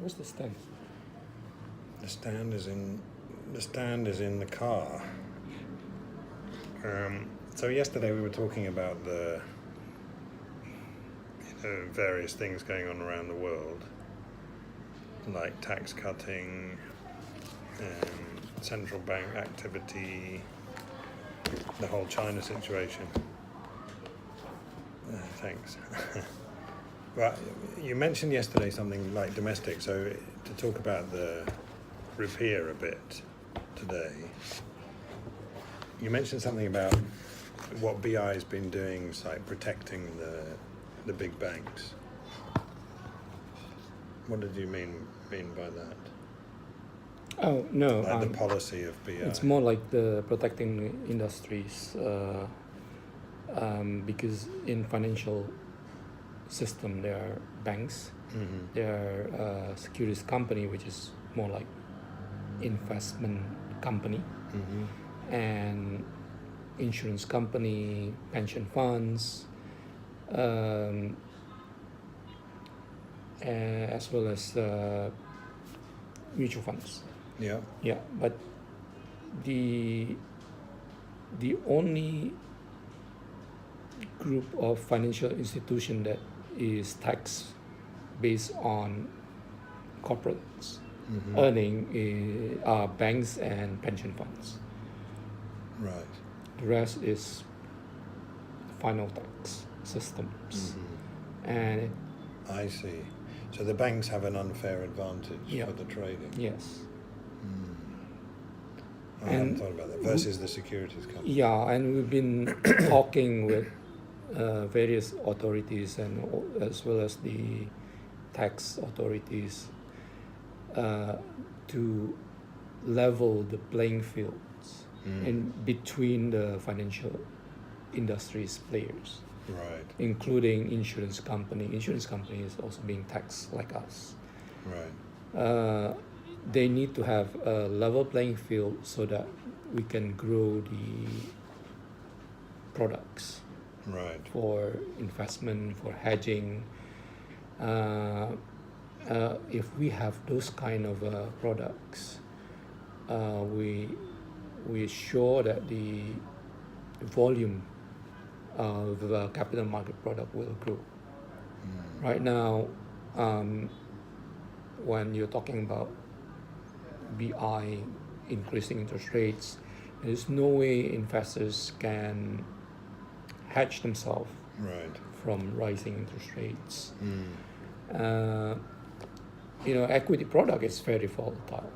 Where's the stand? The stand is in the car. So yesterday we were talking about the various things going on around the world, like tax cutting, central bank activity, the whole China situation. Thanks. Well, you mentioned yesterday something like domestic, so to talk about the rupiah a bit today, you mentioned something about what BI has been doing, like protecting the big banks. What did you mean by that? Oh no, Like the policy of BI. it's more like the protecting industries, because in financial system there are banks, there are securities company, which is more like investment company, and insurance company, pension funds, as well as mutual funds. Yeah. Yeah, but the only group of financial institution that is taxed based on corporates earning are banks and pension funds. Right. The rest is final tax systems, and I see. So the banks have an unfair advantage Yeah. for the trading. yes, I hadn't And thought about that. Versus the securities company. yeah, and we've been talking with various authorities and as well as the tax authorities to level the playing fields in between the financial industries players, Right. including insurance company. Insurance company is also being taxed like us. Right. They need to have a level playing field so that we can grow the products Right. for investment, for hedging. If we have those kind of products, we're sure that the volume of capital market product will grow. Right now, when you're talking about BI increasing interest rates, there's no way investors can hedge themselves Right. from rising interest rates. Equity product is very volatile.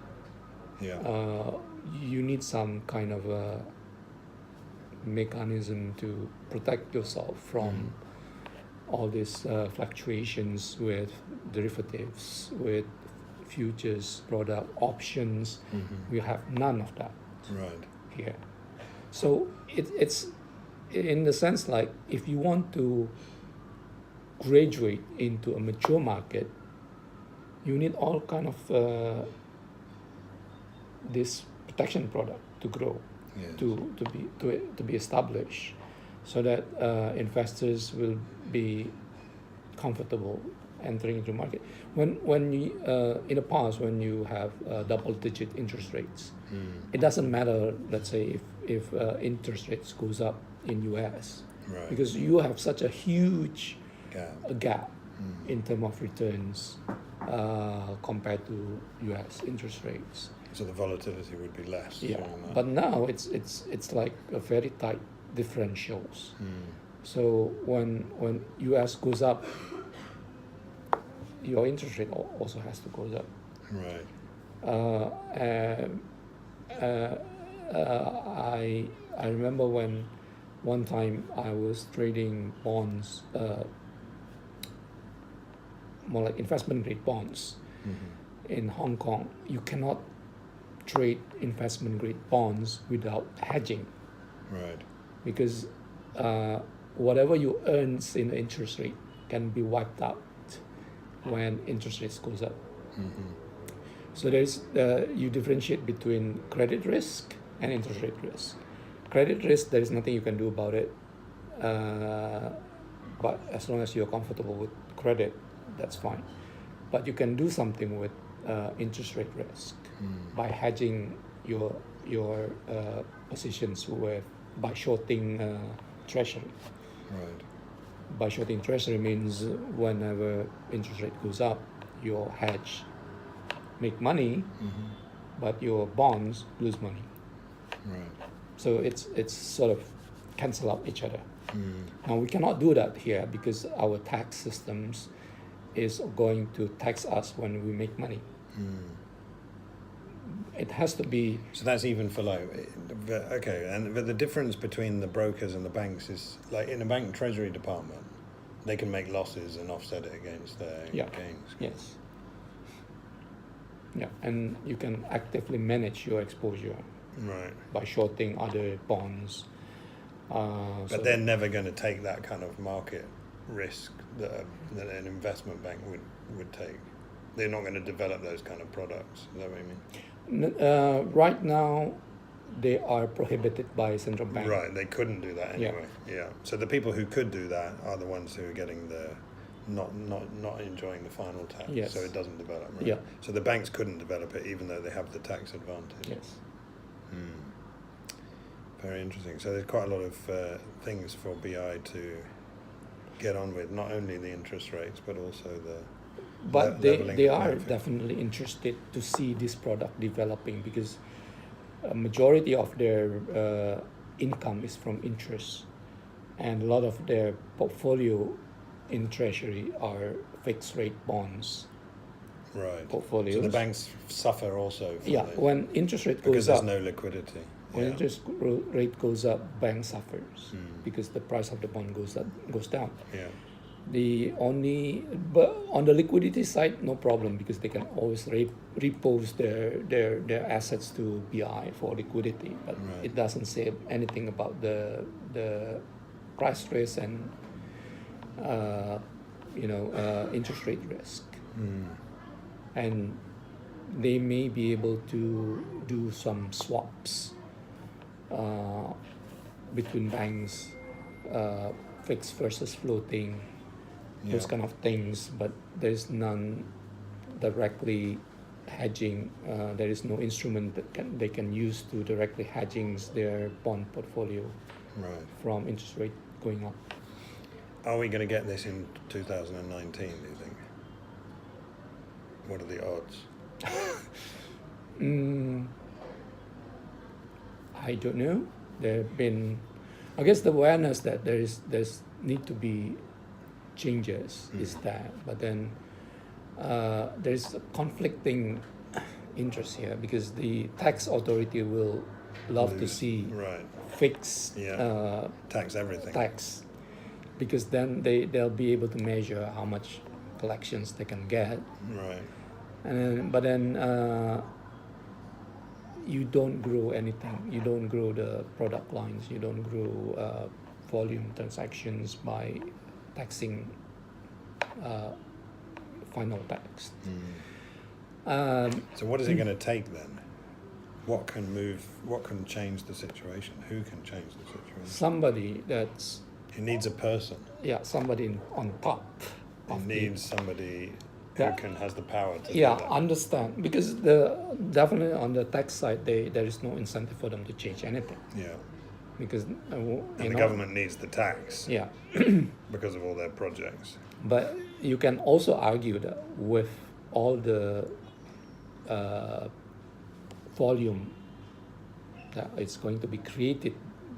Yeah. You need some kind of a mechanism to protect yourself from all these fluctuations with derivatives, with futures, product options. We have none of that Right. here. So it's in the sense like if you want to graduate into a mature market, you need all kind of this protection product to grow, Yes. to be established, so that investors will be comfortable entering into the market. When you, in the past, when you have double-digit interest rates, it doesn't matter. Let's say if interest rates goes up in US, Right. because you have such a huge Gap. gap in terms of returns compared to US interest rates. So the volatility would be less. Yeah, during that. but now it's like a very tight differentials. So when US goes up, your interest rate also has to go up. Right. I remember when one time I was trading bonds, more like investment grade bonds in Hong Kong. You cannot trade investment grade bonds without hedging, Right. because whatever you earn in the interest rate can be wiped out when interest rates goes up. So there's you differentiate between credit risk and interest rate risk. Credit risk, there is nothing you can do about it, but as long as you're comfortable with credit, that's fine. but you can do something with interest rate risk by hedging your positions by shorting treasury. Right. By shorting treasury means whenever interest rate goes up, your hedge make money, but your bonds lose money. Right. So it's sort of cancel out each other. Now we cannot do that here because our tax systems is going to tax us when we make money. It has to be. So that's even for okay, but the difference between the brokers and the banks is like in a bank treasury department, they can make losses and offset it against their gains. Yes. Yeah, and you can actively manage your exposure by shorting other bonds. But they're never going to take that kind of market risk that an investment bank would take. They're not going to develop those kind of products. Is that what you mean? Right now, they are prohibited by central bank. Right, they couldn't do that anyway. Yeah. So the people who could do that are the ones who are getting the not enjoying the final tax. Yes. So it doesn't develop. Right? Yeah. So the banks couldn't develop it even though they have the tax advantage. Yes. Very interesting. So there's quite a lot of things for BI to get on with, not only the interest rates, but also the But they are benefit. definitely interested to see this product developing because a majority of their income is from interest, and a lot of their portfolio in treasury are fixed rate bonds. Right. Portfolios. So the banks suffer also. When interest rate goes because up. there's no liquidity. When interest rate goes up, bank suffers because the price of the bond goes down. Yeah. But on the liquidity side, no problem because they can always repose their assets to BI for liquidity. But it doesn't say anything about the price risk and interest rate risk. And they may be able to do some swaps between banks, fixed versus floating, those kind of things, but there's none directly hedging. There is no instrument that they can use to directly hedging their bond portfolio from interest rate going up. Are we going to get this in 2019, do you think? What are the odds? I don't know. There have been, I guess, the awareness that there's need to be changes is there, but then there's a conflicting interest here because the tax authority will love to see fixed tax everything. Tax, because then they'll be able to measure how much collections they can get. Right. But then you don't grow anything. You don't grow the product lines. You don't grow volume transactions by taxing final tax. So what is it going to take then? What can change the situation? Who can change the situation? Somebody that's... It needs a person. Yeah, somebody on top. It needs somebody who has the power to do that. Understand. Because definitely on the tax side, there is no incentive for them to change anything. Yeah. Because the government needs the tax. Yeah. because of all their projects. But you can also argue that with all the volume that is going to be created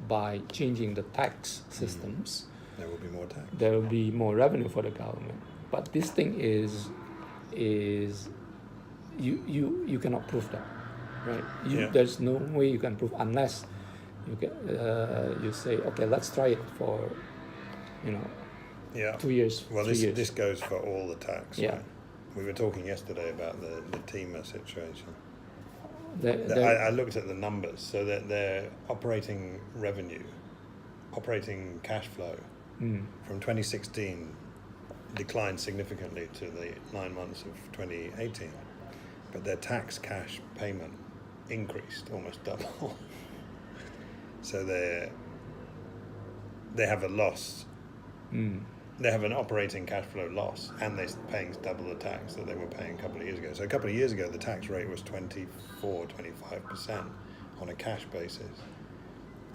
by changing the tax systems, there will be more tax. There will be more revenue for the government. But this thing is you cannot prove that, right? There's no way you can prove unless you say, okay, let's try it for 2 years. Well, 3 years. this goes for all the tax. Yeah. Right? We were talking yesterday about the TEMA situation. I looked at the numbers, so that their operating revenue, operating cash flow from 2016 declined significantly to the 9 months of 2018, but their tax cash payment increased almost double. So they have a loss they have an operating cash flow loss, and they're paying double the tax that they were paying a couple of years ago. So a couple of years ago, the tax rate was 24-25% on a cash basis,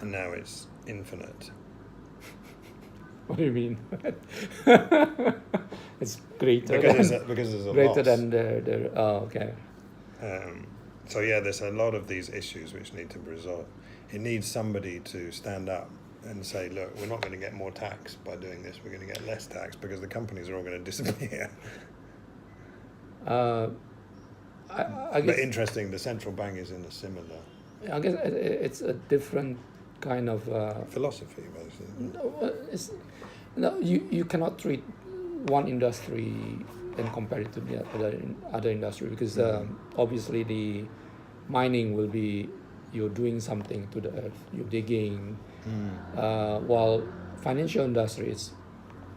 and now it's infinite. What do you mean? It's greater Because than, there's a greater loss. than the okay. So yeah, there's a lot of these issues which need to be resolved. It needs somebody to stand up and say, look, we're not going to get more tax by doing this. We're going to get less tax because the companies are all going to disappear. I But guess interesting, the central bank is in a similar it's a different kind of. philosophy, basically. No, you cannot treat one industry and compare it to the other industry, because obviously the mining will be, you're doing something to the earth, you're digging, while financial industry is,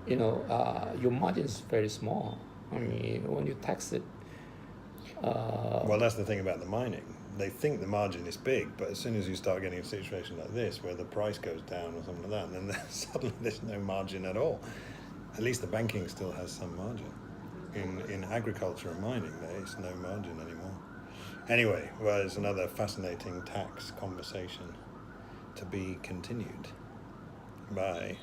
your margin is very small. I mean, when you tax it. Well, that's the thing about the mining. They think the margin is big, but as soon as you start getting a situation like this where the price goes down or something like that, then suddenly there's no margin at all. At least the banking still has some margin. In agriculture and mining, there is no margin anymore. Anyway, well, it's another fascinating tax conversation to be continued. Bye.